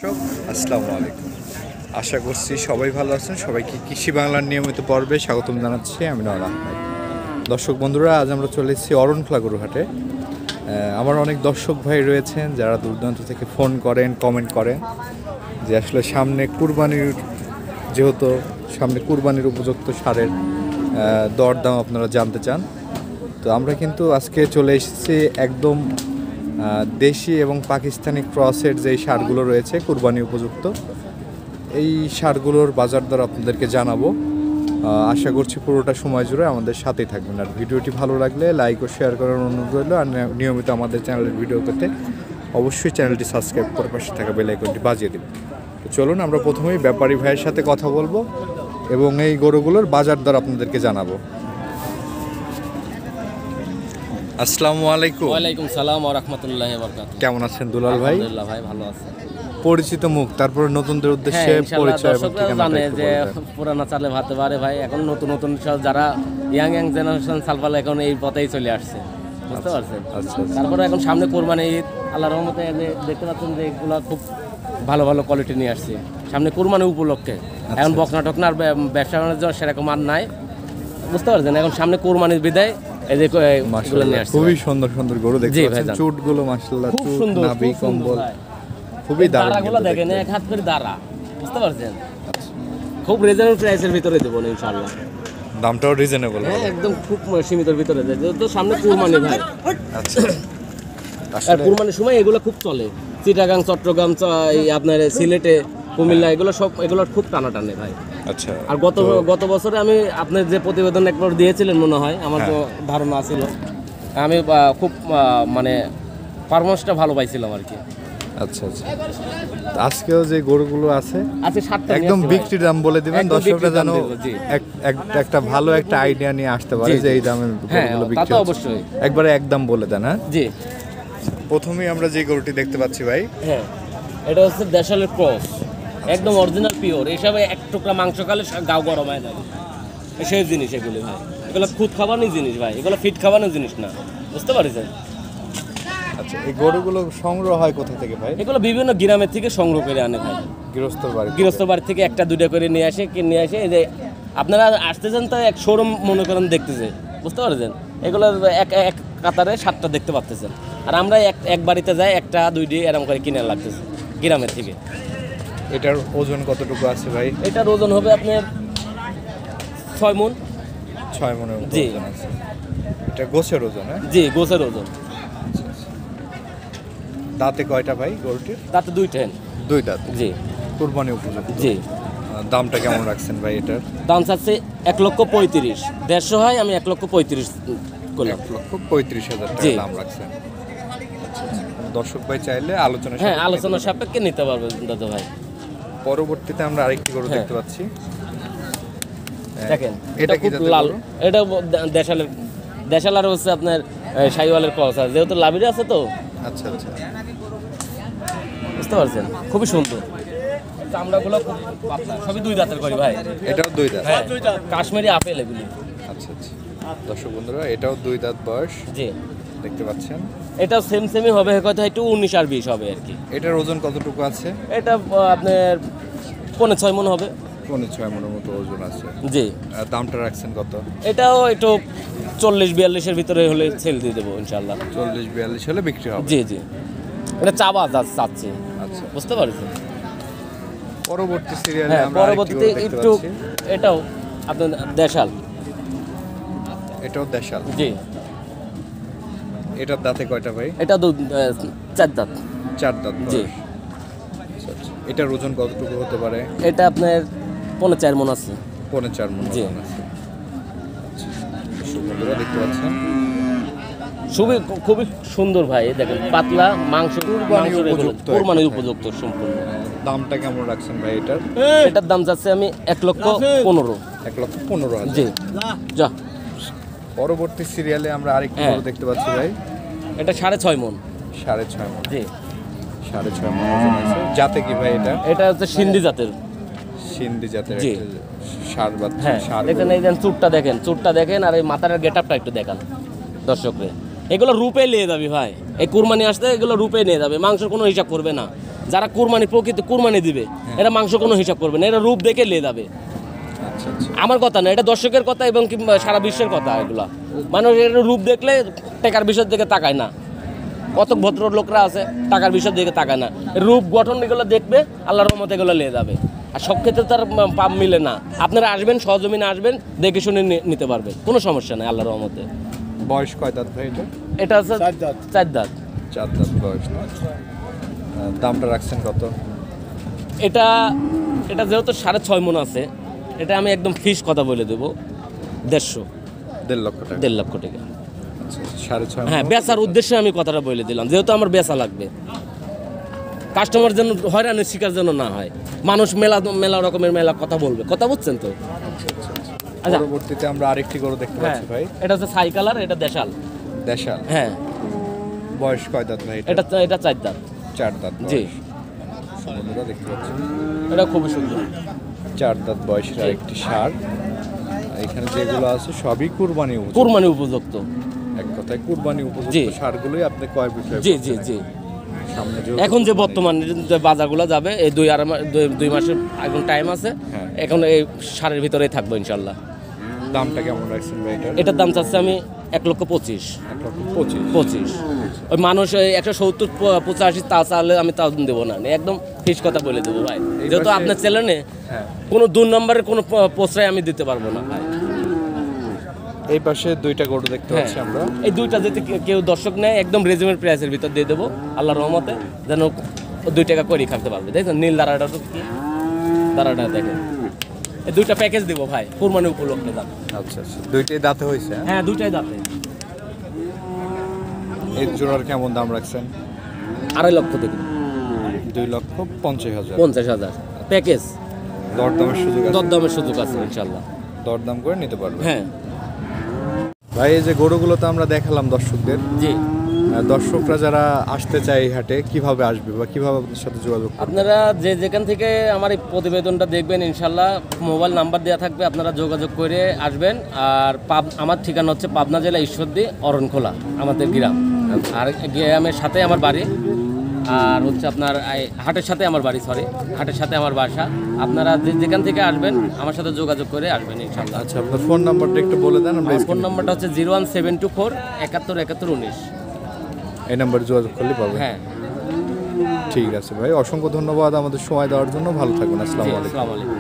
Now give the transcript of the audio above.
দর্শক আসসালামু আলাইকুম। আশা করছি সবাই ভালো আছেন। সবাইকে কৃষি বাংলার নিয়মিত পর্বে স্বাগতম জানাচ্ছি। আমি নওয়াল আহমেদ। দর্শক বন্ধুরা, আজ আমরা চলে এসেছি অরণখোলা গরুহাটে। আমার অনেক দর্শক ভাই রয়েছেন যারা দূরদূরান্ত থেকে ফোন করেন, কমেন্ট করেন যে আসলে সামনে কুরবানির, যেহেতু সামনে কুরবানির উপযুক্ত সারের দরদাম আপনারা জানতে চান। তো আমরা কিন্তু আজকে চলে এসেছি একদম দেশি এবং পাকিস্তানি ক্রসের যেই সারগুলো রয়েছে কুরবানি উপযুক্ত, এই সারগুলোর বাজার দর আপনাদেরকে জানাবো। আশা করছি পুরোটা সময় জুড়ে আমাদের সাথেই থাকবেন। আর ভিডিওটি ভালো লাগলে লাইক ও শেয়ার করার অনুরোধ রইল। আর নিয়মিত আমাদের চ্যানেলের ভিডিও পেতে অবশ্যই চ্যানেলটি সাবস্ক্রাইব করে পাশে থাকা বেল আইকনটি বাজিয়ে দেবেন। তো চলুন আমরা প্রথমেই ব্যাপারী ভাইয়ের সাথে কথা বলবো এবং এই গরুগুলোর বাজার দর আপনাদেরকে জানাবো। আসসালামু আলাইকুম। ওয়ালাইকুম সালাম ওয়া রাহমাতুল্লাহি ওয়া বারাকাতুহু। কেমন আছেন দুলাল ভাই? আলহামদুলিল্লাহ ভাই, ভালো আছি। পরিচিত মুখ, তারপর নতুনদের উদ্দেশ্যে পরিচয় এবং ঠিকানা জানে যে পুরানা চালে ভাতে পারে ভাই। এখন নতুন নতুন সব যারা ইয়াং জেনারেশন সালফাল এখন এই পথেই চলে আসছে, বুঝতে পারছেন? আচ্ছা। তারপরে এখন সামনে কোরবানি ঈদ, আল্লাহর রহমতে দেখতে পাচ্ছেন যে এগুলো খুব ভালো ভালো কোয়ালিটি নিয়ে আসছে সামনে কোরবানি উপলক্ষে। এখন বকনা টকনা আর ব্যবসা বাণিজ্য সেরকম আর নাই, বুঝতে পারছেন? এখন সামনে কোরবানির বিদায় এই যে এগুলো নিয়ে আসছে। খুবই সুন্দর সুন্দর গরু দেখতে পাচ্ছেন। চুটগুলো মাশাআল্লাহ, খুব সুন্দর, নাভি কম্বল খুবই দারুণ। দাঁড়াগুলো দেখেন, এক হাত করে দাঁড়া, বুঝতে পারছেন? খুব রিজনেবল প্রাইসের ভিতরে দেবো ইনশাআল্লাহ। দামটাও রিজনেবল, হ্যাঁ একদম খুব সীমিতর ভিতরে দেয়, তো সামনে কুরবানি ভাই। আচ্ছা, আর কুরবানির সময় এগুলো খুব চলে। চিটাগাং, চট্টগ্রাম, আপনার সিলেটে, কুমিল্লা, এগুলো সব এগুলোর খুব টানে ভাই। আচ্ছা। আর গত বছরে আমি আপনার যে প্রতিবেদন একবার দিয়েছিলেন মনে হয়, আমার তো ধারণা ছিল, আমি খুব মানে পারফরমেন্সটা ভালো পাইছিলাম আর কি। আচ্ছা। আজকেও যে গরুগুলো আছে আচ্ছা, 7টা একদম বিক্রির দাম বলে দিবেন, দর্শকরা যেন একটা ভালো একটা আইডিয়া নিয়ে আসতে পারে যে এই দামে গরুগুলো বিক্রি হচ্ছে। অবশ্যই একবারে একদম বলে দেন। হ্যাঁ জি। প্রথমেই আমরা যে গরুটি দেখতে পাচ্ছি ভাই, হ্যাঁ এটা হচ্ছে দেশালের ক্রস, একদম অরিজিনাল পিওর। এসবে এক টুকরা মাংস খালে গাও গরম হয়ে যাবে, সেই জিনিস এগুলি ভাই। এগুলো খুদ খাবারই জিনিস ভাই, এগুলো ফিট খাবারের জিনিস না, বুঝতে পারছেন? আচ্ছা, এই গরুগুলো সংগ্রহ হয় কোথা থেকে ভাই? এগুলো বিভিন্ন গ্রামের থেকে সংগ্রহ করে আনে ভাই। গৃহস্থ বাড়ি থেকে একটা দুইটা করে নিয়ে আসে এই যে আপনারা আসতেছেন তো এক শোরুম মনে করেন দেখতেছে, বুঝতে পারছেন? এগুলো এক কাতারে 7টা দেখতে পাচ্ছেন। আর আমরা এক বাড়িতে যাই একটা দুইটি এরকম করে কিনে লাগতেছে গ্রামের থেকে। এটার ওজন কতটুকু আছে ভাই? এটার ওজন হবে আপনার 6 মণ। 6 মণের মতো জি। ওজন আছে। এটা গোছের ওজন? হ্যাঁ জি, গোছের ওজন। দাঁতে কয়টা ভাই গরুটির? তাতে 2 দাঁত। জি। কুরবানি উপযুক্ত। জি। দামটা কেমন রাখছেন ভাই এটার? দাম চাচ্ছে 1,35,000। 150 হয়, আমি 1,35,000 করলাম। 1,35,000 টাকা দাম রাখছেন। দর্শক ভাই চাইলে আলোচনা সাপেক্ষে নিতে পারবে দাদা ভাই। পরবর্তীতে আমরা আরেকটি গরু দেখতে পাচ্ছি, দেখেন এটা খুব লাল। এটা দেশাল আর হচ্ছে আপনার শাহিওয়ালের ক্রস আছে, যেহেতু লাভিরে আছে তো। আচ্ছা, বুঝতে পারছেন? খুবই সুন্দর চামড়াগুলো, খুব পাতলা, সবই 2 দাঁতের করি ভাই। এটাও 2 দাঁত? হ্যাঁ, কাশ্মীরি আপেল এগুলি। আচ্ছা। দর্শক বন্ধুরা, এটাও 2 দাঁত বয়স। জি, দেখতে পাচ্ছেন। এটাও সেমই হবে, হয়তো একটু 19 আর 20 হবে আর কি। এটার ওজন কতটুকু আছে? এটা আপনার 5.5 মণ হবে। 5.5 মণের মতো ওজন আছে। জি। দামটা রাখছেন কত? এটাও একটু 40-42 ভিতরে হলে সেল দিয়ে দেবো ইনশাল্লাহ। 40-42 হলে বিক্রি হবে? জি। এটা চাচ্ছে। আচ্ছা, বুঝতে পারছেন? পরবর্তী সিরিয়ালে আমরা পরবর্তীতে একটু এটাও আপনার দেশাল। এটাও দেশাল? জি। এটার দাঁতে কয়টা ভাই? এটা 4 দাঁত। 4 দাঁত। জি। আচ্ছা। এটার ওজন কতটুকু হতে পারে? এটা আপনার 4.5 মণ আছে। 4.5 মণ জি। ওজন আছে। আচ্ছা, বন্ধুরা দেখতে পাচ্ছেন খুবই সুন্দর ভাই। দেখেন পাতলা মাংস, কুরবানির উপযুক্ত সম্পূর্ণ। দামটা কেমন রাখছেন ভাই এটার? এটার দাম যাচ্ছে আমি 1,15,000। 1,15,000? জি। যা। পরবর্তী সিরিয়ালে আমরা আরেকটি গরু দেখতে পাচ্ছি ভাই, এটা 6.5 মণ। 6.5 মণ? জি। 6.5 মণ ওজন আছে। জাতে কি ভাই এটা? এটা হচ্ছে সিন্ধি জাতের। সিন্ধি জাতের জি। একটা ষাঁড় বাচ্চা। হ্যাঁ, দেখেন এই চুটটা দেখেন আর এই মাথার গেটআপটা একটু দেখান দর্শকরে। এগুলো রূপে নিয়ে যাবে ভাই, এই কুরবানি আসতে এগুলো রূপে নিয়ে যাবে, মাংসের কোনো হিসাব করবে না। যারা কুরবানি প্রকৃত কুরবানি দিবে এরা মাংস কোনো হিসাব করবে না, এরা রূপ দেখে নিয়ে যাবে। আচ্ছা আচ্ছা। আমার কথা না, এটা দর্শকের কথা এবং কি সারা বিশ্বের কথা। এগুলা মানুষ এর রূপ দেখলে টাকার বিষয়ের দিকে তাকায় না। কত ভদ্র লোকরা আছে টাকার বিষয়ের দিকে তাকায় না, রূপ গঠন এগুলো দেখবে, আল্লাহর রহমতে এগুলো নিয়ে যাবে। আর সব ক্ষেত্রে তার পাপ মিলে না। আপনারা আসবেন, সহজমিনে আসবেন, দেখে শুনে নিতে পারবেন, কোনো সমস্যা নেই আল্লাহর রহমতে। বয়স কয় দাঁত ভাই এটা? এটা হচ্ছে 4 দাঁত। 4 দাঁত বয়স না? দামটা রাখছেন কত? এটা যেহেতু 6.5 মণ আছে, এটা আমি একদম ফিক্স কথা বলে দেবো 1.5 লক্ষ টাকা। 1.5 লক্ষ টাকা। আচ্ছা, 6.5 হ্যাঁ, বেচার উদ্দেশ্যে আমি কথাটা বলে দিলাম, যেহেতু আমার বেচা লাগবে, কাস্টমার যেন হয়রানির শিকার যেন না হয়। মানুষ মেলা রকমের কথা বলবে, কথা বুঝছেন তো? আচ্ছা, পরবর্তীতে আমরা আরেকটি গরু দেখতে হ্যাঁ, পাচ্ছি ভাই। এটা হচ্ছে ছাই কালার, এটা দেশাল। দেশাল? হ্যাঁ। বয়স কয় দাঁত ভাই? এটা 4 দাঁত। 4 দাঁত জি। বন্ধুরা দেখতে পাচ্ছেন এটা খুবই সুন্দর। 4 দাঁত বয়সের আরেকটি ষাঁড়। এখানে যেগুলো আছে সবই কুরবানি উপযুক্ত। কুরবানি উপযুক্ত, এক কথায় কুরবানি উপযুক্ত জি। ষাঁড়গুলোই আপনি কয় বিক্রয় জি করছেন? জি জি। সামনে এখন যে বর্তমান যে বাজারগুলো যাবে, এই 2 মাসের এখন টাইম আছে, হ্যাঁ। এখন এই সারের ভিতরেই থাকবো ইনশাল্লাহ। দামটা কেমন রাখছেন ভাই এটার? এটার দাম চাচ্ছে আমি 1,25,000। 1,25,000। ওই মানুষ 170-85 তা চালে আমি তাও দেবো না, একদম ফিক্স কথা বলে দেবো ভাই। যেহেতু আপনার চ্যানেলে হ্যাঁ। কোনো 2 নম্বরের কোনো প্রশ্রয় আমি দিতে পারবো না ভাই। এই পাশে 2টা গরু দেখতে পাচ্ছি আমরা। এই 2টা যদি কেউ দর্শক নেয়, একদম রেজিমেন্ট প্রাইসের ভিতর দিয়ে দেবো আল্লাহর রহমতে, যেন 2 টাকা করেই খাতে পারবে। দেখেন নীল দাঁড়াটা তো কি দাঁড়াটা দেখেন, এই 2টা প্যাকেজ দেবো ভাই কুরবানি উপলক্ষে দাম। আচ্ছা আচ্ছা, 2টাই দাঁতে হয়েছে? হ্যাঁ, 2টাই দাঁতে। এই জোড়ার কেমন দাম রাখছেন? 2.5 লক্ষ থেকে 2,50,000। 50,000 প্যাকেজ। দরদামের সুযোগ আছে? দরদামের সুযোগ আছে ইনশাল্লাহ। দরদাম করে নিতে পারবেন? হ্যাঁ ভাই, এই যে গরুগুলো তো আমরা দেখালাম দর্শকদের, জি। দর্শকরা যারা আসতে চায় এই হাটে কিভাবে আসবে বা কিভাবে আপনার সাথে যোগাযোগ করবে? আপনারা যেখান থেকে আমার এই প্রতিবেদনটা দেখবেন, ইনশাল্লাহ মোবাইল নাম্বার দেওয়া থাকবে, আপনারা যোগাযোগ করে আসবেন। আর আমার ঠিকানা হচ্ছে পাবনা জেলা ঈশ্বরদী অরণখোলা, আমাদের গ্রাম। আর গ্রামের সাথে আমার বাড়ি, আর হচ্ছে আপনার হাটের সাথে আমার বাড়ি, হাটের সাথে আমার বাসা। আপনারা যেখান থেকে আসবেন আমার সাথে যোগাযোগ করে আসবেন ইনশাল্লাহ। আচ্ছা, আপনার ফোন নাম্বারটা একটু বলে দেন। আমরা ফোন নাম্বারটা হচ্ছে 01724 71 71 19। এই নাম্বারে যোগাযোগ করলে পাবেন? হ্যাঁ, ঠিক আছে ভাই, অসংখ্য ধন্যবাদ আমাদের সময় দেওয়ার জন্য। ভালো থাকুন। আসসালামু আলাইকুম। আসসালামু আলাইকুম।